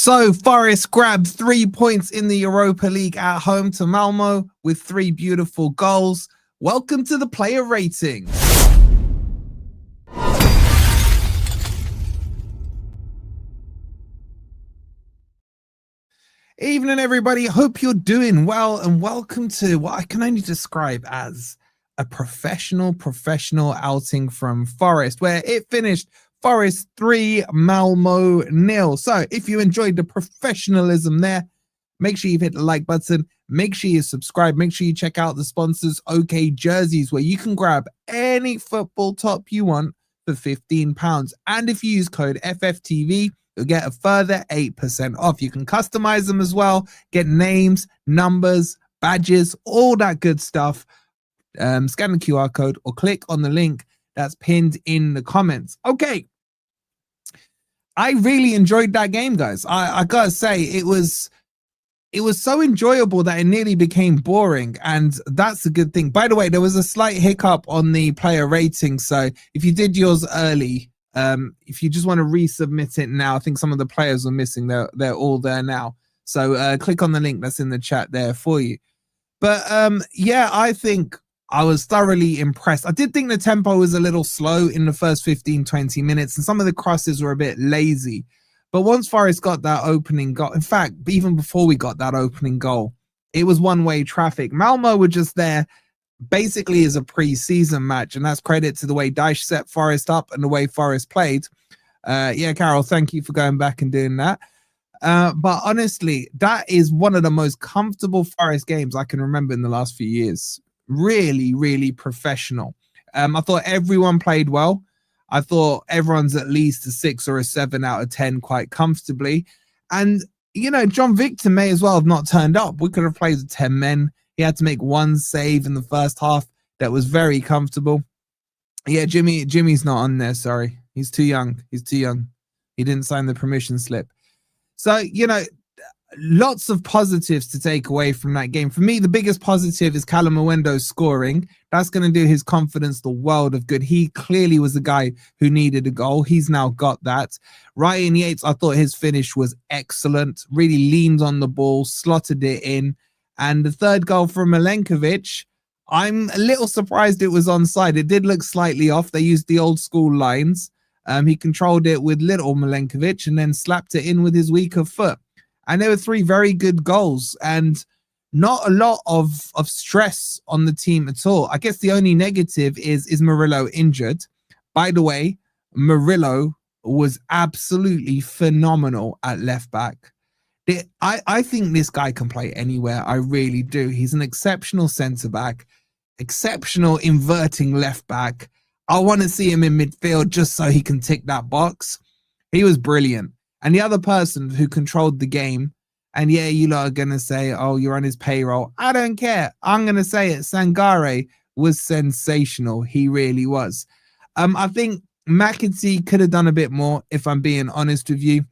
So Forest grabbed 3 points in the Europa League at home to Malmo with 3 beautiful goals. Welcome to the player rating. Evening, everybody. Hope you're doing well, and welcome to what I can only describe as a professional outing from Forest, where it finished Forest 3, Malmo 0. So if you enjoyed the professionalism there, make sure you've hit the like button, make sure you subscribe, make sure you check out the sponsors, OK Jerseys, where you can grab any football top you want for £15. And if you use code FFTV, you'll get a further 8% off. You can customize them as well, get names, numbers, badges, all that good stuff. Scan the QR code or click on the link that's pinned in the comments. Okay. I really enjoyed that game, guys. I gotta say, it was so enjoyable that it nearly became boring, and that's a good thing. By the way, there was a slight hiccup on the player rating, so if you did yours early, if you just want to resubmit it now, I think some of the players were missing. They're all there now. So click on the link that's in the chat there for you. But yeah, I think I was thoroughly impressed. I did think the tempo was a little slow in the first 15-20 minutes, and some of the crosses were a bit lazy. But once Forest got that opening goal, in fact, even before we got that opening goal, it was one-way traffic. Malmo were just there basically as a pre-season match, and that's credit to the way Dyche set Forest up and the way Forest played. Yeah, Carol, thank you for going back and doing that. But honestly, that is one of the most comfortable Forest games I can remember in the last few years. Really professional. I thought everyone played well. I thought everyone's at least a 6 or a 7 out of 10 quite comfortably. And, you know, John Victor may as well have not turned up. We could have played with 10 men. He had to make one save in the first half that was very comfortable. Yeah, Jimmy's not on there, sorry. He's too young. He didn't sign the permission slip. So, you know, lots of positives to take away from that game. For me, the biggest positive is Callum Owendo's scoring. That's going to do his confidence the world of good. He clearly was the guy who needed a goal. He's now got that. Ryan Yates, I thought his finish was excellent. Really leaned on the ball, slotted it in. And the third goal from Milenkovic, I'm a little surprised it was onside. It did look slightly off. They used the old school lines. He controlled it with little Milenkovic and then slapped it in with his weaker foot. And there were 3 very good goals and not a lot of stress on the team at all. I guess the only negative is Murillo injured. By the way, Murillo was absolutely phenomenal at left back. I think this guy can play anywhere. I really do. He's an exceptional centre back, exceptional inverting left back. I want to see him in midfield just so he can tick that box. He was brilliant. And the other person who controlled the game, and yeah, you lot are going to say, oh, you're on his payroll. I don't care. I'm going to say it. Sangare was sensational. He really was. I think McAtee could have done a bit more, if I'm being honest with you.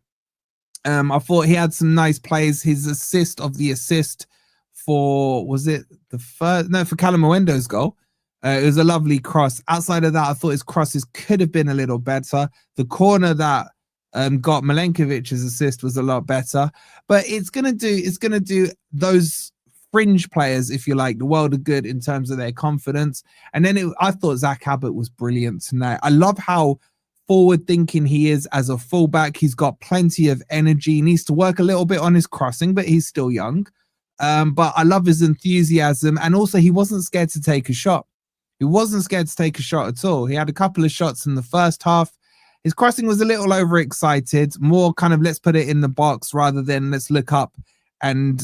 I thought he had some nice plays. His assist for, was it the first? No, for Callum Owendo's goal. It was a lovely cross. Outside of that, I thought his crosses could have been a little better. The corner that got Milenkovic's assist was a lot better. But it's gonna do those fringe players, if you like, the world of good in terms of their confidence. And then I thought Zach Abbott was brilliant tonight. I love how forward thinking he is as a fullback. He's got plenty of energy. He needs to work a little bit on his crossing, but he's still young. But I love his enthusiasm, and also he wasn't scared to take a shot. He wasn't scared to take a shot at all. He had a couple of shots in the first half. His crossing was a little overexcited, more kind of let's put it in the box rather than let's look up and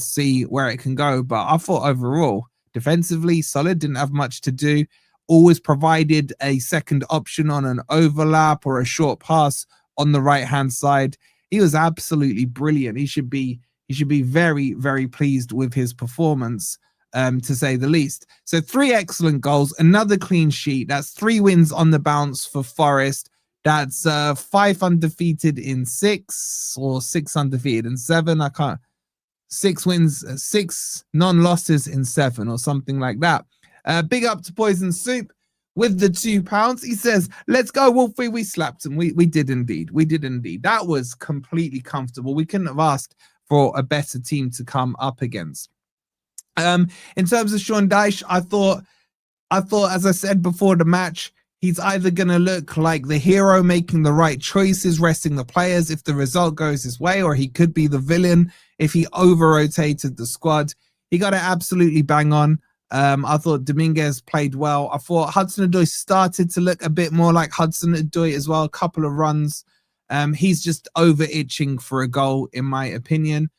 see where it can go. But I thought overall, defensively solid, didn't have much to do. Always provided a second option on an overlap or a short pass on the right-hand side. He was absolutely brilliant. He should be very pleased with his performance, to say the least. So 3 excellent goals, another clean sheet. That's 3 wins on the bounce for Forest. That's 5 undefeated in 6 or 6 undefeated in 7. 6 wins, 6 non-losses in 7 or something like that. Big up to Poison Soup with the £2. He says, let's go, Wolfie. We slapped him. We did indeed. We did indeed. That was completely comfortable. We couldn't have asked for a better team to come up against. In terms of Sean Dyche, I thought, as I said before the match, he's either going to look like the hero making the right choices, resting the players if the result goes his way, or he could be the villain if he over-rotated the squad. He got it absolutely bang on. I thought Dominguez played well. I thought Hudson-Odoi started to look a bit more like Hudson-Odoi as well. A couple of runs. He's just over-itching for a goal, in my opinion.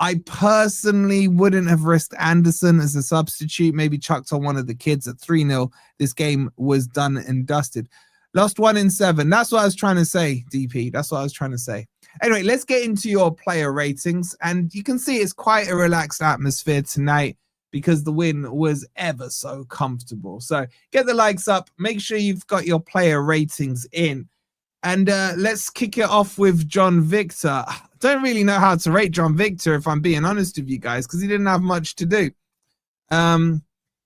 I personally wouldn't have risked Anderson as a substitute, maybe chucked on one of the kids at 3-0. This game was done and dusted. Lost 1 in 7. That's what I was trying to say, DP. That's what I was trying to say. Anyway, let's get into your player ratings. And you can see it's quite a relaxed atmosphere tonight because the win was ever so comfortable. So get the likes up. Make sure you've got your player ratings in. And let's kick it off with John Victor. I don't really know how to rate John Victor, if I'm being honest with you guys, because he didn't have much to do.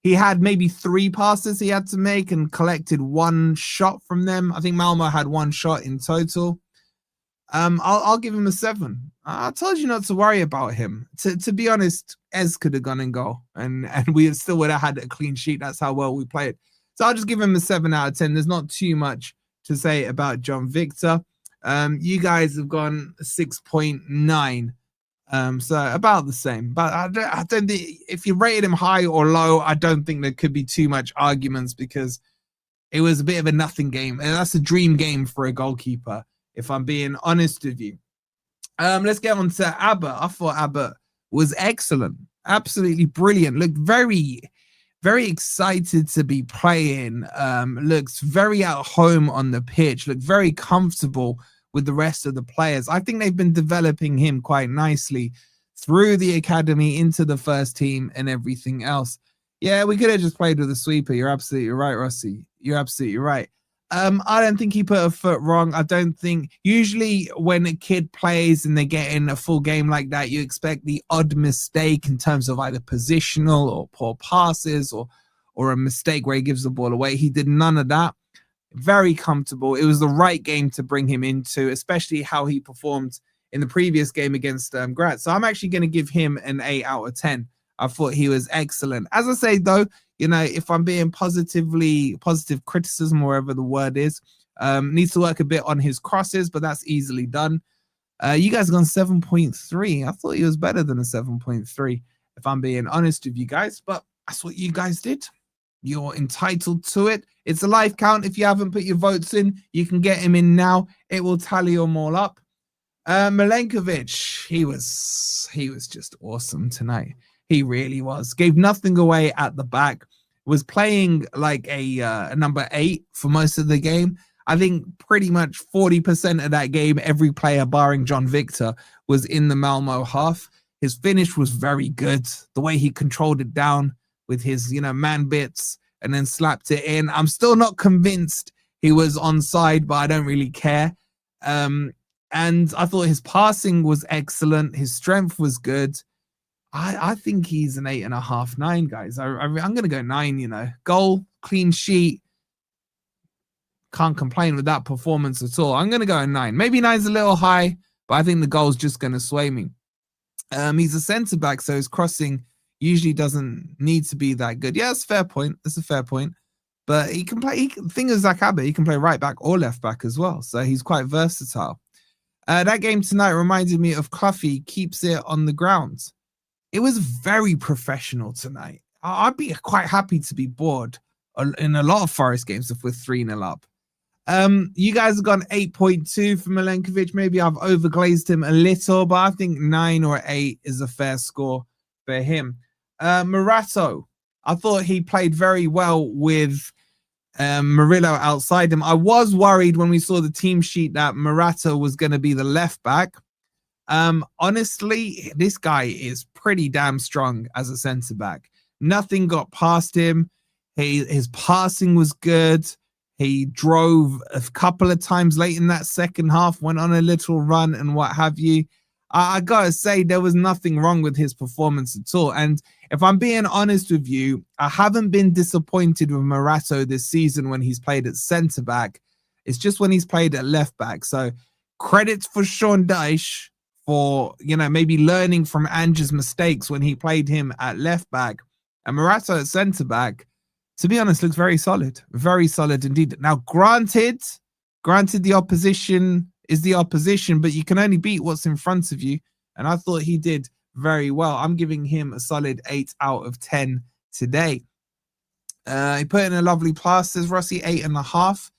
He had maybe 3 passes he had to make and collected 1 shot from them. I think Malmo had 1 shot in total. I'll give him a 7. I told you not to worry about him. To be honest, Ez could have gone and goal, and we still would have had a clean sheet. That's how well we played. So I'll just give him a 7 out of 10. There's not too much to say about John Victor. You guys have gone 6.9. So about the same. But I don't think, if you rated him high or low, I don't think there could be too much arguments because it was a bit of a nothing game. And that's a dream game for a goalkeeper, if I'm being honest with you. Let's get on to Abbott. I thought Abbott was excellent. Absolutely brilliant. Looked very, very excited to be playing. Looks very at home on the pitch. Looked very comfortable with the rest of the players. I think they've been developing him quite nicely through the academy into the first team and everything else. Yeah, we could have just played with a sweeper. You're absolutely right, Rossi. You're absolutely right. I don't think he put a foot wrong. I don't think, usually when a kid plays and they get in a full game like that, you expect the odd mistake in terms of either positional or poor passes or a mistake where he gives the ball away. He did none of that. Very comfortable. It was the right game to bring him into, especially how he performed in the previous game against Graz. So I'm actually going to give him an 8 out of 10. I thought he was excellent. As I say, though, you know, if I'm being positive criticism, wherever the word is, needs to work a bit on his crosses, but that's easily done. You guys have gone 7.3. I thought he was better than a 7.3, if I'm being honest with you guys, but that's what you guys did. You're entitled to it. It's a live count. If you haven't put your votes in, you can get him in now. It will tally them all up. Milenkovic, he was just awesome tonight. He really was. Gave nothing away at the back. Was playing like a number 8 for most of the game. I think pretty much 40% of that game, every player barring John Victor was in the Malmo half. His finish was very good. The way he controlled it down with his, man bits and then slapped it in. I'm still not convinced he was onside, but I don't really care. And I thought his passing was excellent. His strength was good. I think he's an 8.5, 9, guys. I'm going to go 9, Goal, clean sheet. Can't complain with that performance at all. I'm going to go a 9. Maybe 9's a little high, but I think the goal's just going to sway me. He's a centre-back, so his crossing usually doesn't need to be that good. Yeah, that's a fair point. That's a fair point. But he can play, thing is Zach Abbott, he can play right back or left back as well. So he's quite versatile. That game tonight reminded me of Cluffy keeps it on the ground. It was very professional tonight. I'd be quite happy to be bored in a lot of Forest games if we're 3-0 up. You guys have gone 8.2 for Milenkovic. Maybe I've overglazed him a little, but I think 9 or 8 is a fair score for him. Murato, I thought he played very well with Murillo outside him. I was worried when we saw the team sheet that Murato was going to be the left back. Honestly, this guy is pretty damn strong as a centre back. Nothing got past him. His passing was good. He drove a couple of times late in that second half, went on a little run and what have you. I gotta say, there was nothing wrong with his performance at all. And If I'm being honest with you, I haven't been disappointed with Morato this season when he's played at centre back. It's just when he's played at left back. So credits for Sean Dyche for, maybe learning from Ange's mistakes when he played him at left back. And Morato at centre back, to be honest, looks very solid indeed. Now, granted the opposition is the opposition, but you can only beat what's in front of you. And I thought he did very well. I'm giving him a solid 8 out of 10 today. He put in a lovely pass, says Rossi, 8.5.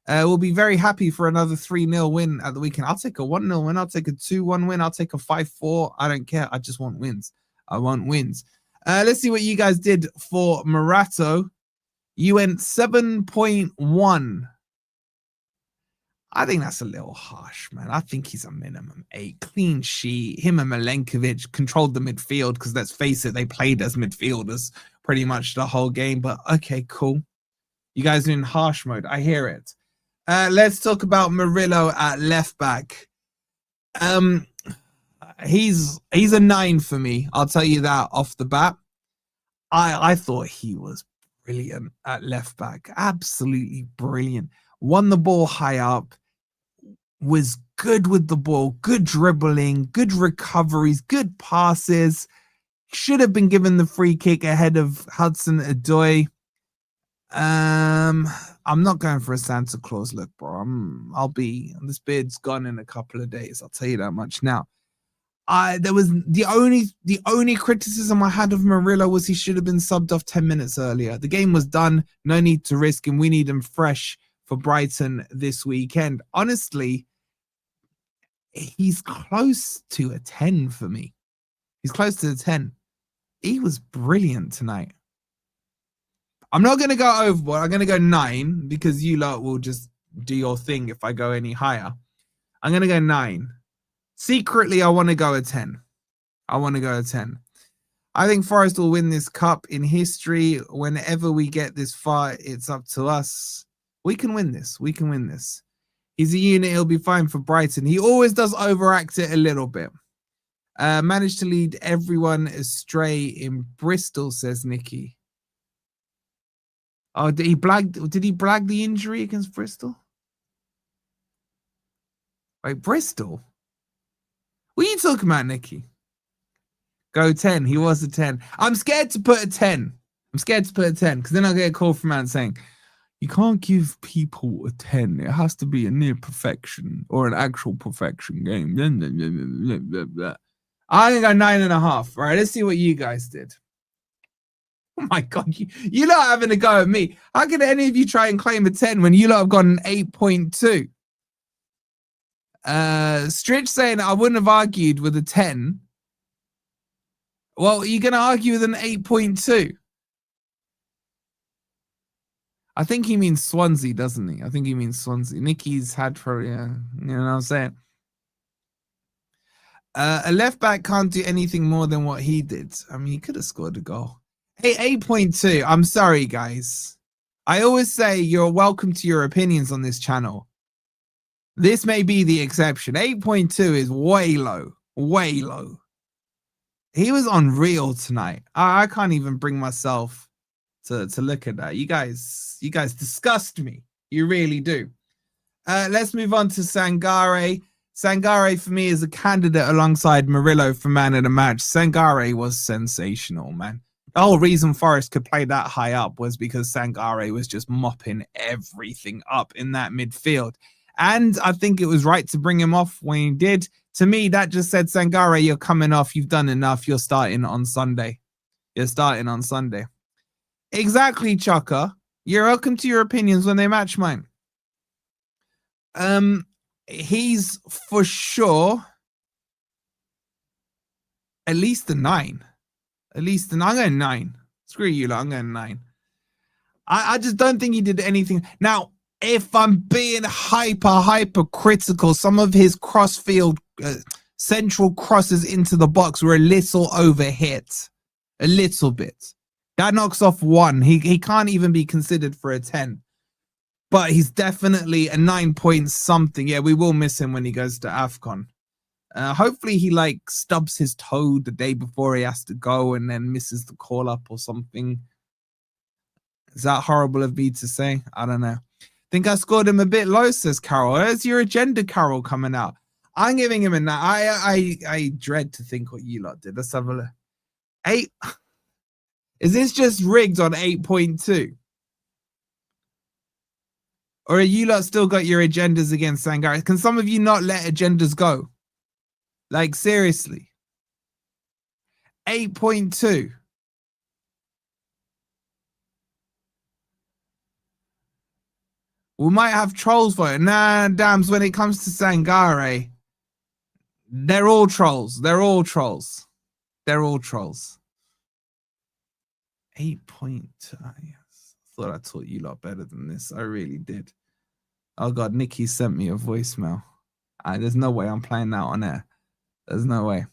We'll be very happy for another 3-0 win at the weekend. I'll take a 1-0 win. I'll take a 2-1 win. I'll take a 5-4. I don't care. I just want wins. I want wins. Let's see what you guys did for Morato. You went 7.1. I think that's a little harsh, man. I think he's a minimum 8. Clean sheet. Him and Milenkovic controlled the midfield because, let's face it, they played as midfielders pretty much the whole game. But okay, cool. You guys are in harsh mode. I hear it. Let's talk about Murillo at left back. He's a 9 for me. I'll tell you that off the bat. I thought he was brilliant at left back. Absolutely brilliant. Won the ball high up. Was good with the ball. Good dribbling. Good recoveries. Good passes. Should have been given the free kick ahead of Hudson-Odoi. I'm not going for a Santa Claus look, bro. This beard's gone in a couple of days. I'll tell you that much now. There was the only criticism I had of Murillo was he should have been subbed off 10 minutes earlier. The game was done. No need to risk him. We need him fresh for Brighton this weekend. Honestly, he's close to a 10 for me. He's close to a 10. He was brilliant tonight. I'm not going to go overboard. I'm going to go 9 because you lot will just do your thing if I go any higher. I'm going to go 9. Secretly, I want to go a 10. I think Forest will win this cup in history. Whenever we get this far, it's up to us. We can win this. He's a unit. He'll be fine for Brighton. He always does overact it a little bit. Managed to lead everyone astray in Bristol, says Nikki. Oh, did he blag the injury against Bristol? Wait, Bristol? What are you talking about, Nikki? Go 10. He was a 10. I'm scared to put a 10. Because then I'll get a call from man saying, you can't give people a 10. It has to be a near perfection or an actual perfection game. I'm going to go 9.5. Right, let's see what you guys did. Oh my God, you lot having a go at me. How can any of you try and claim a 10 when you lot have got an 8.2? Stritch saying I wouldn't have argued with a 10. Well, you're going to argue with an 8.2. I think he means Swansea, doesn't he? I think he means Swansea. Nicky's had for, yeah, you know what I'm saying? A left back can't do anything more than what he did. I mean, he could have scored a goal. Hey, 8.2. I'm sorry, guys. I always say you're welcome to your opinions on this channel. This may be the exception. 8.2 is way low. He was unreal tonight. I can't even bring myself to look at that. You guys disgust me. You really do. Let's move on to Sangare. Sangare for me is a candidate alongside Murillo for man of the match. Sangare was sensational, man. The whole reason Forest could play that high up was because Sangare was just mopping everything up in that midfield. And I think it was right to bring him off when he did. To me, that just said, Sangare, you're coming off. You've done enough. You're starting on Sunday. Exactly, Chaka. You're welcome to your opinions when they match mine. He's for sure at least a 9. I'm going 9. Screw you, I'm going 9. I just don't think he did anything. Now, if I'm being hyper critical, some of his crossfield central crosses into the box were a little overhit. A little bit. That knocks off 1. He can't even be considered for a 10. But he's definitely a 9 point something. Yeah, we will miss him when he goes to AFCON. Hopefully he like stubs his toe the day before he has to go and then misses the call up or something. Is that horrible of me to say? I don't know. Think I scored him a bit low, says Carol. Where's your agenda, Carol, coming out? I'm giving him a 9. I dread to think what you lot did. Let's have a look. 8. Is this just rigged on 8.2? Or are you lot still got your agendas against Sangare? Can some of you not let agendas go? Like, seriously. 8.2. We might have trolls for it. Nah, Dams, when it comes to Sangare, they're all trolls. They're all trolls. They're all trolls. 8.2. Yes. Thought I taught you a lot better than this. I really did. Oh, God. Nikki sent me a voicemail. There's no way I'm playing that on air. There's no way.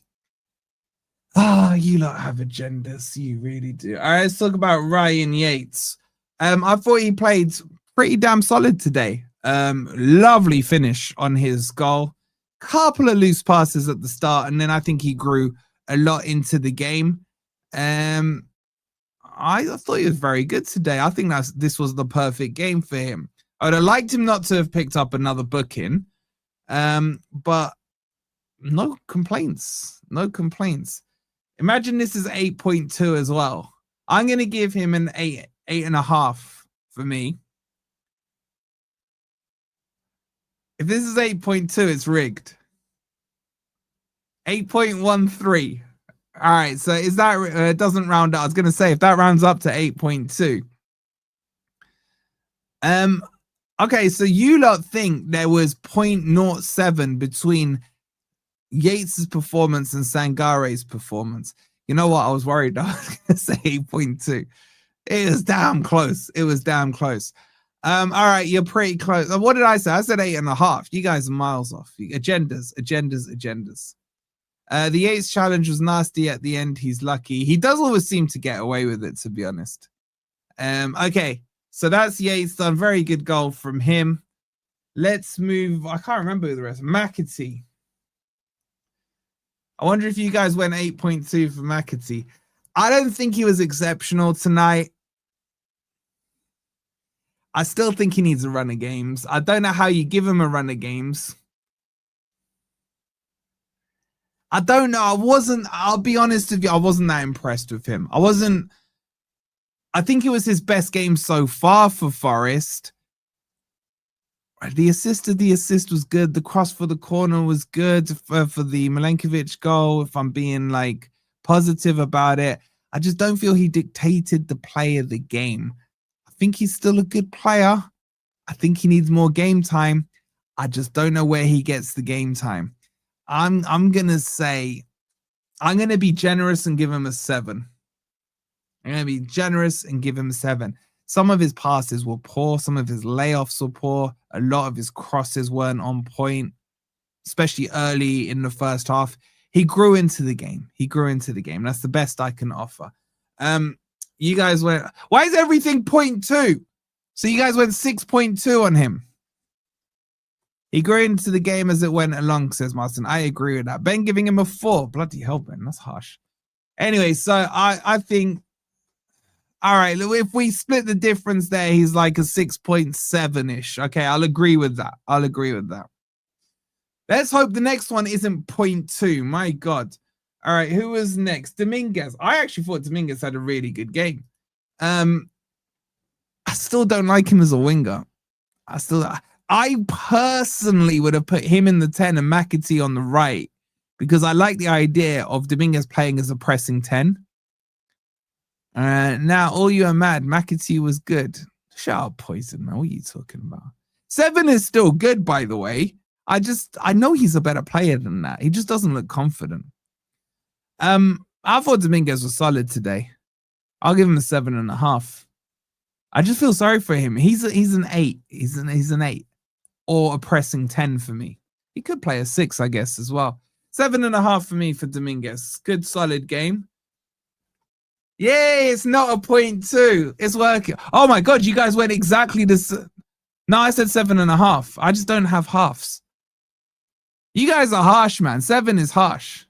Ah, you lot have agendas. You really do. All right, let's talk about Ryan Yates. I thought he played pretty damn solid today. Lovely finish on his goal. Couple of loose passes at the start, and then I think he grew a lot into the game. I thought he was very good today. I think this was the perfect game for him. I would have liked him not to have picked up another booking, but no complaints. No complaints. Imagine this is 8.2 as well. I'm going to give him an 8.5 for me. If this is 8.2, it's rigged. 8.13. All right, so is that it doesn't round up? I was going to say if that rounds up to 8.2. Okay, so you lot think there was 0.07 between Yates's performance and Sangare's performance. You know what? I was worried. I was going to say 8.2. It was damn close. It was damn close. All right, you're pretty close. What did I say? I said 8.5. You guys are miles off. Agendas. The Yates challenge was nasty at the end. He's lucky. He does always seem to get away with it, to be honest. Okay, so that's Yates done. Very good goal from him. Let's move. I can't remember the rest. McAtee. I wonder if you guys went 8.2 for McAtee. I don't think he was exceptional tonight. I still think he needs a run of games. I don't know how you give him a run of games. I don't know. I'll be honest with you, I wasn't that impressed with him. I think it was his best game so far for Forest. The assist was good. The cross for the corner was good for the Milenkovic goal, if I'm being like positive about it. I just don't feel he dictated the play of the game. I think he's still a good player. I think he needs more game time. I just don't know where he gets the game time. I'm gonna be generous and give him a 7. I'm gonna be generous and give him a 7. Some of his passes were poor. Some of his layoffs were poor. A lot of his crosses weren't on point, especially early in the first half. He grew into the game. That's the best I can offer. You guys went, why is everything 0.2? So you guys went 6.2 on him. He grew into the game as it went along, says Martin. I agree with that. Ben giving him a 4. Bloody hell, Ben. That's harsh. Anyway, so I think, all right, if we split the difference there, he's like a 6.7-ish. Okay, I'll agree with that. Let's hope the next one isn't 0.2. My God. All right, who was next? Dominguez. I actually thought Dominguez had a really good game. I still don't like him as a winger. I personally would have put him in the 10 and McAtee on the right because I like the idea of Dominguez playing as a pressing 10. Now, all you are mad. McAtee was good. Shut up, Poison, man. What are you talking about? 7 is still good, by the way. I know he's a better player than that. He just doesn't look confident. I thought Dominguez was solid today. I'll give him a 7.5. I just feel sorry for him. He's an 8. He's an 8 or a pressing 10 for me. He could play a 6, I guess, as well. 7.5 for me for Dominguez. Good, solid game. Yay, it's not a 0.2. It's working. Oh my God, you guys went exactly this. No, I said 7.5. I just don't have halves. You guys are harsh, man. 7 is harsh.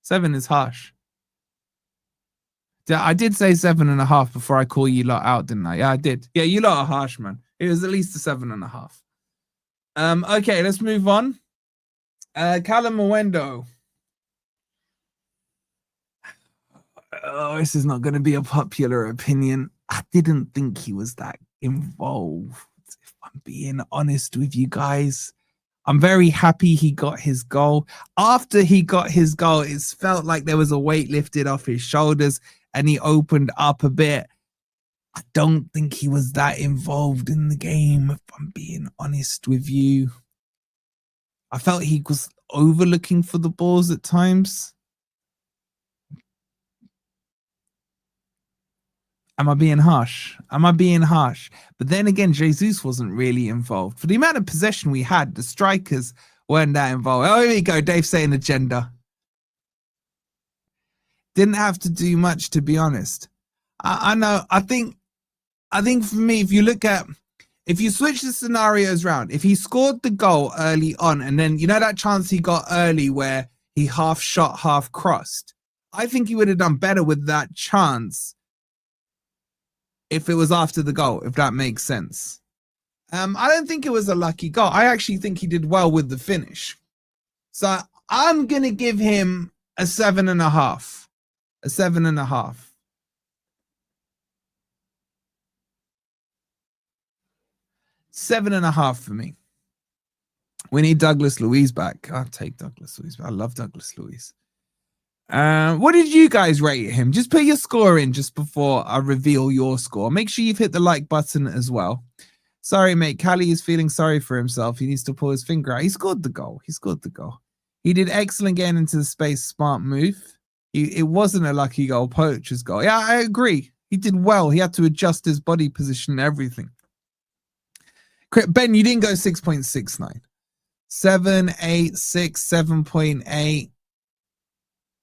7 is harsh. I did say 7.5 before I call you lot out, didn't I? Yeah, I did. Yeah, you lot are harsh, man. It was at least a 7.5. Okay, let's move on. Callum Mwendo. Oh, this is not going to be a popular opinion. I didn't think he was that involved, if I'm being honest with you guys. I'm very happy he got his goal. After he got his goal, it felt like there was a weight lifted off his shoulders and he opened up a bit. I don't think he was that involved in the game, if I'm being honest with you. I felt he was overlooking for the balls at times. Am I being harsh? Am I being harsh? But then again, Jesus wasn't really involved. For the amount of possession we had, the strikers weren't that involved. Oh, here we go. Dave saying agenda. Didn't have to do much, to be honest. I know. I think for me, if you switch the scenarios around, if he scored the goal early on, and then you know that chance he got early where he half shot, half crossed, I think he would have done better with that chance if it was after the goal, if that makes sense. I don't think it was a lucky goal. I actually think he did well with the finish. So I'm going to give him a 7.5. A 7.5. Seven and a half for me. We need Douglas Luiz back. I'll take Douglas Luiz. I love Douglas Luiz. What did you guys rate him? Just put your score in just before I reveal your score. Make sure you've hit the like button as well. Sorry, mate. Callie is feeling sorry for himself. He needs to pull his finger out. He scored the goal. He scored the goal. He did excellent getting into the space. Smart move. It wasn't a lucky goal. Poacher's goal. Yeah, I agree. He did well. He had to adjust his body position and everything. Ben, you didn't go 6.69. 7.86, 7.8.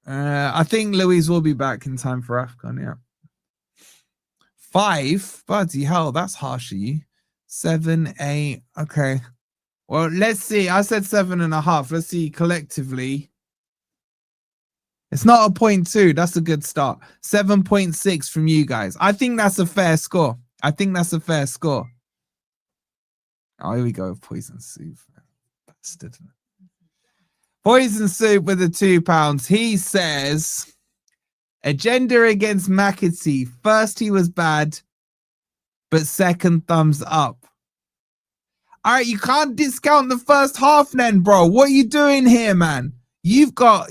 I think Louise will be back in time for AFCON, yeah. 5? Bloody hell, that's harsh of you. 7, 8. Okay. Well, let's see. I said 7.5. Let's see collectively. It's not a 0.2. That's a good start. 7.6 from you guys. I think that's a fair score. I think that's a fair score. Oh, here we go. Poison soup. Bastard. Poison soup with the £2. He says, agenda against McAtee. First, he was bad, but second, thumbs up. All right, you can't discount the first half then, bro. What are you doing here, man? You got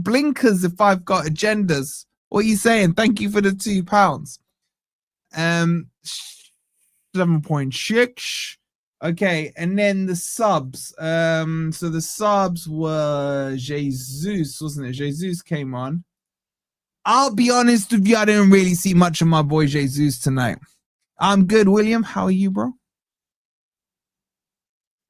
blinkers if I've got agendas. What are you saying? Thank you for the £2. 7.6. Okay, and then the subs. So the subs were Jesus, wasn't it? Jesus came on. I'll be honest with you, I didn't really see much of my boy Jesus tonight. I'm good, William. How are you, bro?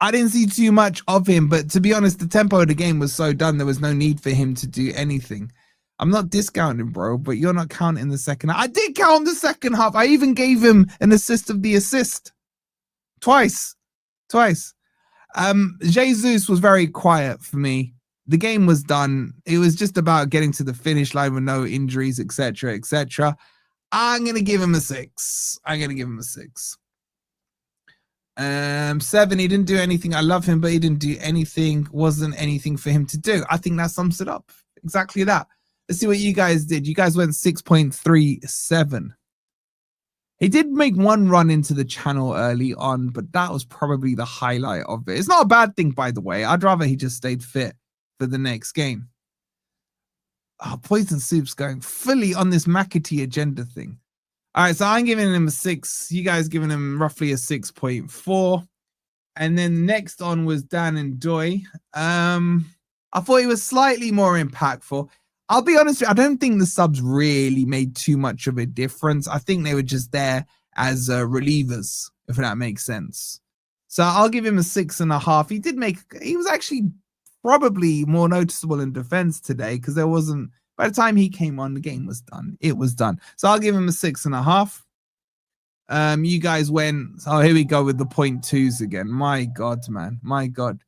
I didn't see too much of him, but to be honest, the tempo of the game was so done, there was no need for him to do anything. I'm not discounting, bro, but you're not counting the second half. I did count the second half. I even gave him an assist of the assist. Twice. Jesus was very quiet for me. The game was done. It was just about getting to the finish line with no injuries, etc., etc. I'm going to give him a 6. 7, he didn't do anything. I love him, but he didn't do anything. Wasn't anything for him to do. I think that sums it up. Exactly that. Let's see what you guys did. You guys went 6.37. He did make one run into the channel early on, but that was probably the highlight of it. It's not a bad thing, by the way. I'd rather he just stayed fit for the next game. Oh, Poison Soup's going fully on this McAtee agenda thing. All right, so I'm giving him a 6. You guys giving him roughly a 6.4. And then next on was Dan and Doy. I thought he was slightly more impactful. I'll be honest with you, I don't think the subs really made too much of a difference. I think they were just there as relievers, if that makes sense. So I'll give him a 6.5. He was actually probably more noticeable in defense today because there wasn't, by the time he came on, the game was done. It was done. So I'll give him a 6.5. You guys went, oh, here we go with the 0.2s again. My God, man. My God.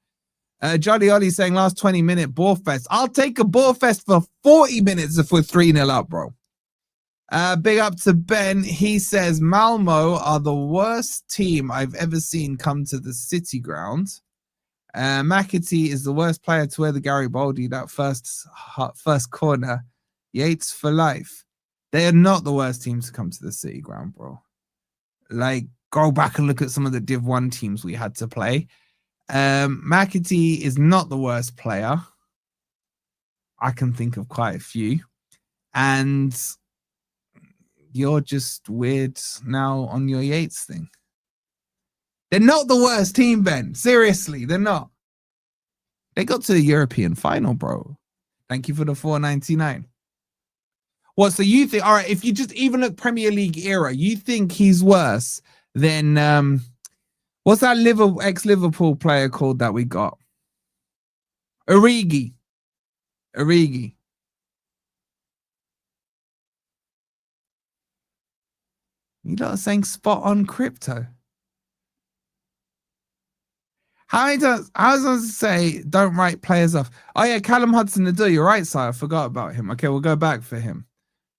Jolly Ollie saying last 20-minute ball fest. I'll take a ball fest for 40 minutes if we're 3-0 up, bro. Big up to Ben. He says Malmo are the worst team I've ever seen come to the City ground. McAtee is the worst player to wear the Garibaldi that first corner. Yates for life. They are not the worst teams to come to the City ground, bro. Like, go back and look at some of the Div 1 teams we had to play. McAtee is not the worst player. I can think of quite a few. And you're just weird now on your Yates thing. They're not the worst team, Ben. Seriously, they're not. They got to the European final, bro. Thank you for the $4.99. What, so you think, all right, if you just even look Premier League era, you think he's worse than, what's that ex-Liverpool player called that we got? Origi. You lot are saying spot on crypto. How does I say don't write players off? Oh yeah, Callum Hudson-Odoi, you're right, sir. I forgot about him. Okay, we'll go back for him.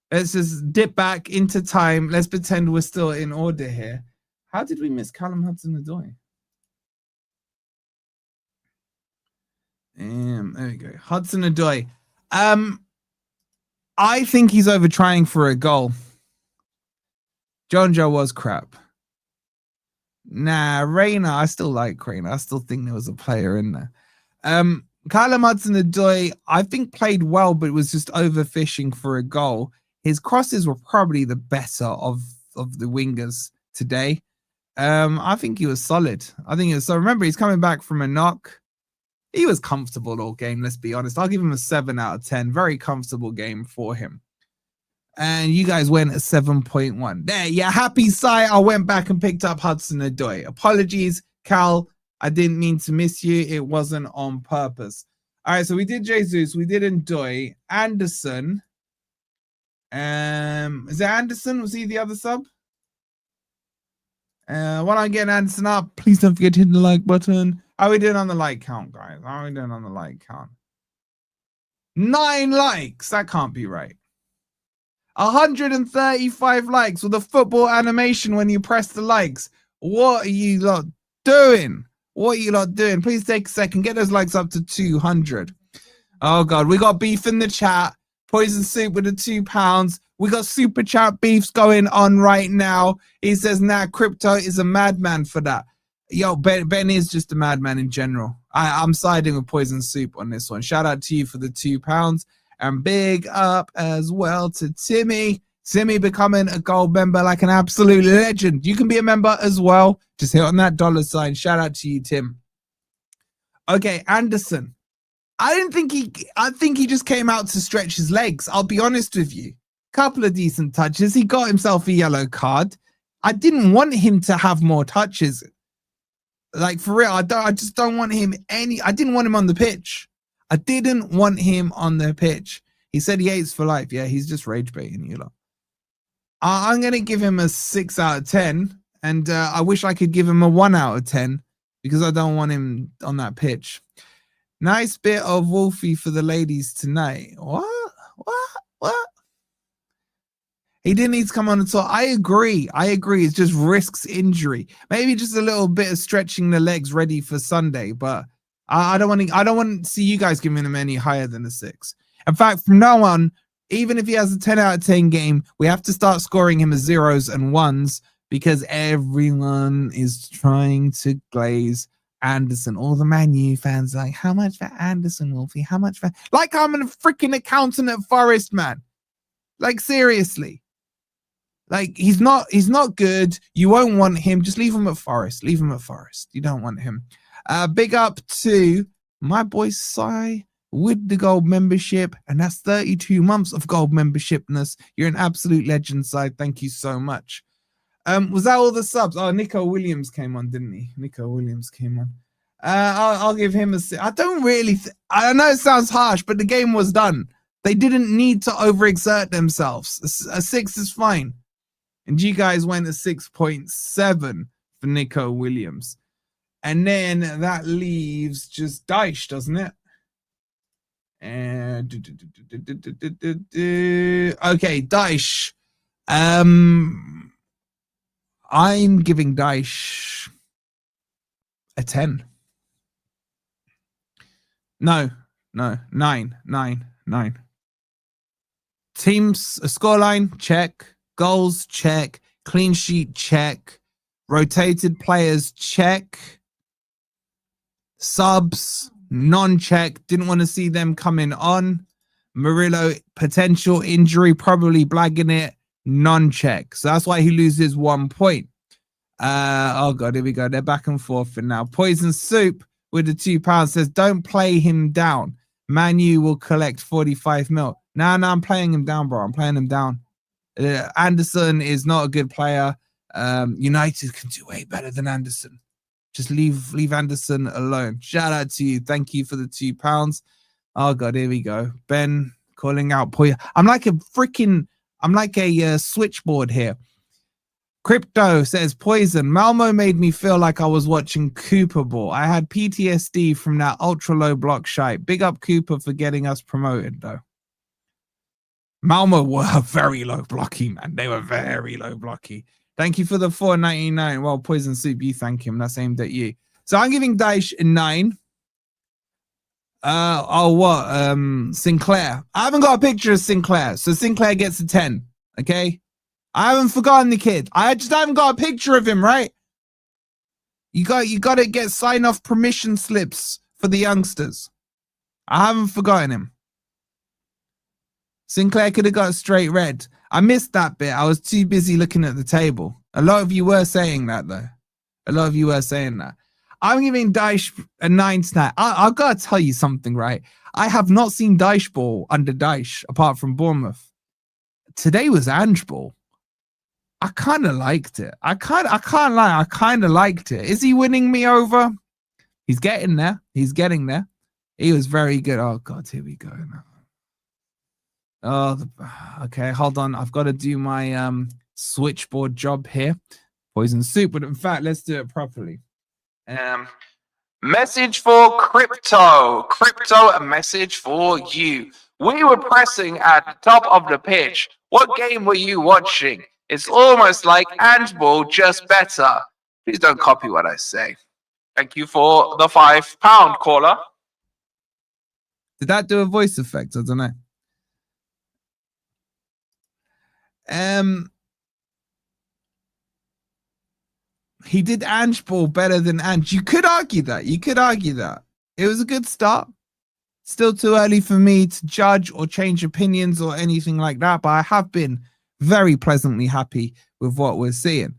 Let's just dip back into time. Let's pretend we're still in order here. How did we miss Callum Hudson-Odoi? There we go. Hudson-Odoi. I think he's over trying for a goal. John Joe was crap. Nah, Reina, I still like Reina. I still think there was a player in there. Callum Hudson-Odoi, I think played well, but was just overfishing for a goal. His crosses were probably the better of the wingers today. I think he was solid. So remember, he's coming back from a knock. He was comfortable all game, let's be honest. I'll give him a 7 out of 10. Very comfortable game for him. And you guys went a 7.1. There, yeah, happy sight. I went back and picked up Hudson-Odoi. Apologies, Cal. I didn't mean to miss you. It wasn't on purpose. All right, so we did Jesus. We did Ndoi. Anderson. Is it Anderson? Was he the other sub? While I'm getting Anderson up, please don't forget to hit the like button. How are we doing on the like count, guys? How are we doing on the like count? 9 likes. That can't be right. 135 likes with a football animation when you press the likes. What are you lot doing? Please take a second. Get those likes up to 200. Oh, God. We got beef in the chat. Poison Soup with the £2. We got super chat beefs going on right now. He says, nah, crypto is a madman for that. Yo, Ben is just a madman in general. I'm siding with Poison Soup on this one. Shout out to you for the £2. And big up as well to Timmy. Timmy becoming a gold member like an absolute legend. You can be a member as well. Just hit on that $sign. Shout out to you, Tim. Okay, Anderson. I think he just came out to stretch his legs. I'll be honest with you. Couple of decent touches. He got himself a yellow card. I didn't want him to have more touches. Like, for real, I just don't want him I didn't want him on the pitch. I didn't want him on the pitch. He said he hates for life. Yeah, he's just rage baiting you lot. I'm going to give him a 6 out of 10. And I wish I could give him a 1 out of 10 because I don't want him on that pitch. Nice bit of Wolfie for the ladies tonight. What? He didn't need to come on at all. I agree. It just risks injury. Maybe just a little bit of stretching the legs ready for Sunday, but I don't want to see you guys giving him any higher than a 6. In fact, from now on, even if he has a 10 out of 10 game, we have to start scoring him as 0s and 1s because everyone is trying to glaze Anderson. All the Man U fans are like, how much for Anderson, Wolfie? How much for... Like I'm a freaking accountant at Forest, man. Like, seriously. Like, he's not good. You won't want him. Just leave him at Forest. Leave him at Forest. You don't want him. Big up to my boy Sai with the gold membership, and that's 32 months of gold membershipness. You're an absolute legend, Sai. Thank you so much. Was that all the subs? Oh, Nico Williams came on, didn't he? Nico Williams came on. I'll give him a 6. I don't really... I know it sounds harsh, but the game was done. They didn't need to overexert themselves. A 6 is fine. And you guys went a 6.7 for Nico Williams. And then that leaves just Dyche, doesn't it? And okay, Dyche. I'm giving Dyche a 10. No, 9. Teams, a scoreline, check. Goals, check. Clean sheet, check. Rotated players, check. Subs, non-check. Didn't want to see them coming on. Murillo, potential injury, probably blagging it, non-check. So that's why he loses 1 point. Oh God, here we go. They're back and forth and now. Poison Soup with the £2 says, don't play him down. Manu will collect 45 mil. No, I'm playing him down, bro. I'm playing him down. Anderson is not a good player. United can do way better than Anderson. Just leave Anderson alone. Shout out to you. Thank you for the £2. Oh God, here we go. Ben calling out Poya. I'm like a switchboard here. Crypto says, Poison, Malmo made me feel like I was watching Cooper Ball. I had PTSD from that ultra low block shite. Big up Cooper for getting us promoted though. Malmo were very low blocky, man. They were very low blocky. Thank you for the $4.99. Well, Poison Soup, you thank him. That's aimed at you. So I'm giving Dyche a 9. Sinclair. I haven't got a picture of Sinclair, so Sinclair gets a 10. Okay. I haven't forgotten the kid. I just haven't got a picture of him, right? You got to get sign off permission slips for the youngsters. I haven't forgotten him. Sinclair could have got a straight red. I missed that bit. I was too busy looking at the table. A lot of you were saying that though. A lot of you were saying that. I'm giving Dyche a 9 tonight. I've got to tell you something, right? I have not seen Dyche ball under Dyche apart from Bournemouth. Today was Ange ball. I kind of liked it. I kind of liked it. Is he winning me over? He's getting there. He's getting there. He was very good. Oh God, here we go now. Oh, okay. Hold on. I've got to do my switchboard job here. Poison Soup, but in fact, let's do it properly. Message for Crypto. Crypto, a message for you. We were pressing at the top of the pitch. What game were you watching? It's almost like Ange Ball, just better. Please don't copy what I say. Thank you for the £5 caller. Did that do a voice effect? I don't know. He did Ange Ball better than Ange. You could argue that. It was a good start. Still too early for me to judge or change opinions or anything like that, but I have been very pleasantly happy with what we're seeing.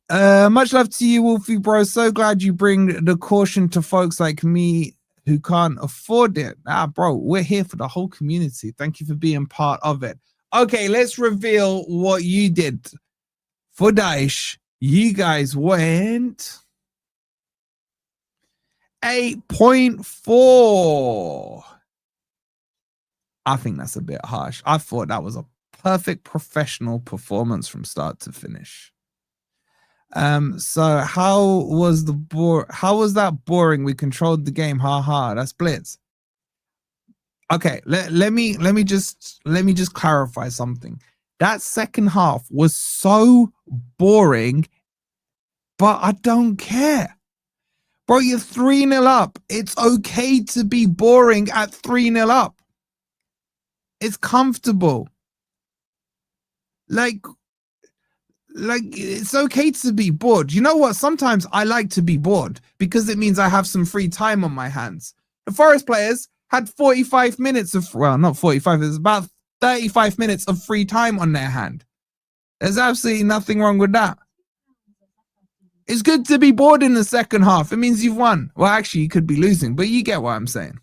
Much love to you, Wolfie, bro. So glad you bring the caution to folks like me who can't afford it. Bro, we're here for the whole community. Thank you for being part of it. Okay, let's reveal what you did for Dyche. You guys went 8.4. I think that's a bit harsh. I thought that was a perfect professional performance from start to finish. So how was that boring? We controlled the game. That's blitz. Okay, let me just clarify something. That second half was so boring, but I don't care. Bro, you're 3-0 up. It's okay to be boring at 3-0 up. It's comfortable. Like it's okay to be bored. You know what? Sometimes I like to be bored because it means I have some free time on my hands. The Forest players had 45 minutes of, well, not 45, it was about 35 minutes of free time on their hand. There's absolutely nothing wrong with that. It's good to be bored in the second half. It means you've won. Well, actually, you could be losing, but you get what I'm saying.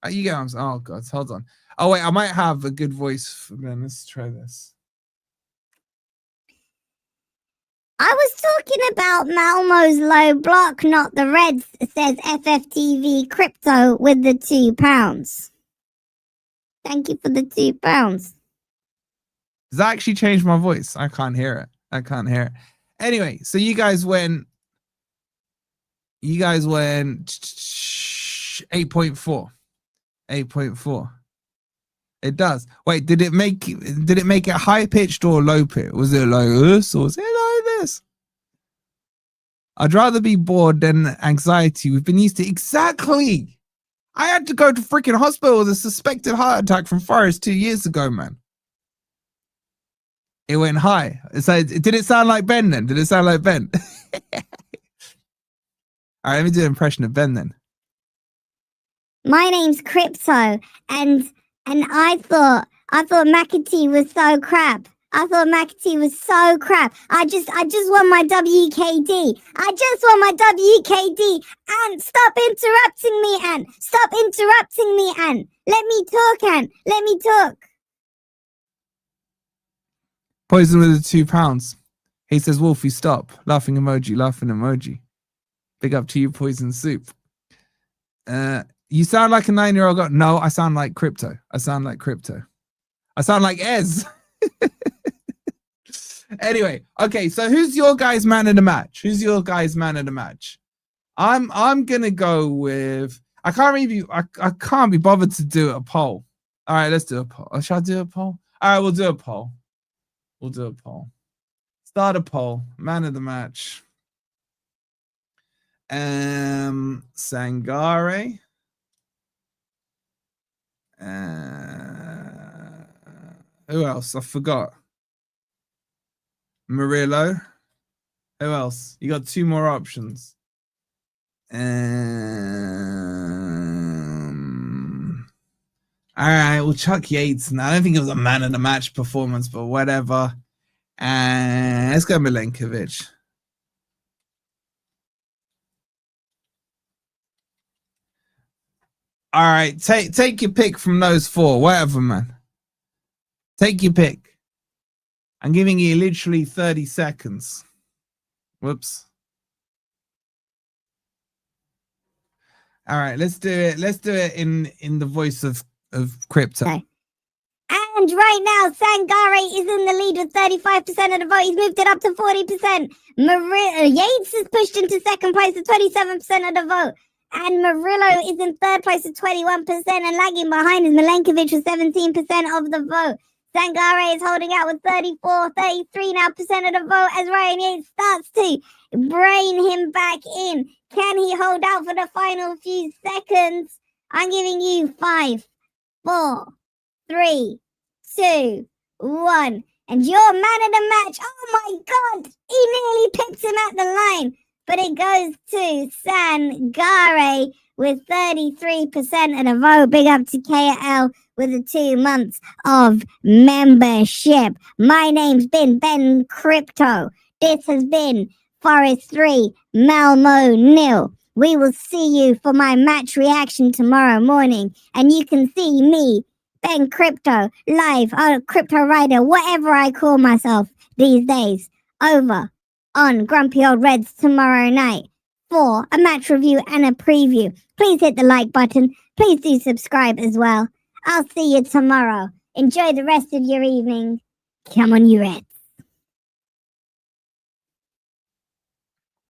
You get what I'm saying. Oh, God, hold on. Oh, wait, I might have a good voice for them. Let's try this. I was talking about Malmo's low block, not the Reds, says FFTV Crypto with the £2. Thank you for the £2. Does that actually change my voice? I can't hear it. Anyway, so you guys went You guys went 8.4. 8.4. It does. Wait, did it make it high pitched or low pitched? Was it like this or was it like this? I'd rather be bored than anxiety. We've been used to exactly. I had to go to freaking hospital with a suspected heart attack from Forest 2 years ago, man. It went high. So did it sound like Ben then? Did it sound like Ben? All right, let me do an impression of Ben then. My name's Crypto, and I thought McAtee was so crap. I thought McAtee was so crap. I just want my WKD. I just want my WKD. And stop interrupting me, Ant. Stop interrupting me, Ant. Let me talk, Ant. Let me talk. Poison with the £2. He says, Wolfie, stop. Laughing emoji, laughing emoji. Big up to you, Poison Soup. You sound like a 9-year-old. No, I sound like Crypto. I sound like Crypto. I sound like Ez. Anyway, okay, so who's your guys' man of the match? Who's your guys' man of the match? I'm gonna go with I can't be bothered to do a poll. All right, let's do a poll. Shall I do a poll? All right, we'll do a poll. We'll do a poll. Start a poll. Man of the match. Sangare. Who else? I forgot. Murillo. Who else? You got 2 more options. All right, we'll chuck Yates. Now, I don't think it was a man of the match performance, but whatever. And let's go Milenkovic. All right, take your pick from those 4, whatever, man. Take your pick. I'm giving you literally 30 seconds. Whoops. All right, let's do it. Let's do it in the voice of Crypto. Okay. And right now, Sangare is in the lead with 35% of the vote. He's moved it up to 40%. Yates is pushed into second place with 27% of the vote. And Murillo is in third place with 21%. And lagging behind is Milenkovic with 17% of the vote. Sangare is holding out with 34, 33 now percent of the vote as Ryan Yates starts to brain him back in. Can he hold out for the final few seconds? I'm giving you 5, 4, 3, 2, 1. And your man of the match, oh my God, he nearly picked him at the line. But it goes to Sangare with 33% of the vote. Big up to KL with the 2 months of membership. My name's been Ben Crypto. This has been Forest 3, Malmo 0. We will see you for my match reaction tomorrow morning. And you can see me, Ben Crypto, live, Crypto Rider, whatever I call myself these days, over on Grumpy Old Reds tomorrow night for a match review and a preview. Please hit the like button. Please do subscribe as well. I'll see you tomorrow. Enjoy the rest of your evening. Come on, you Reds.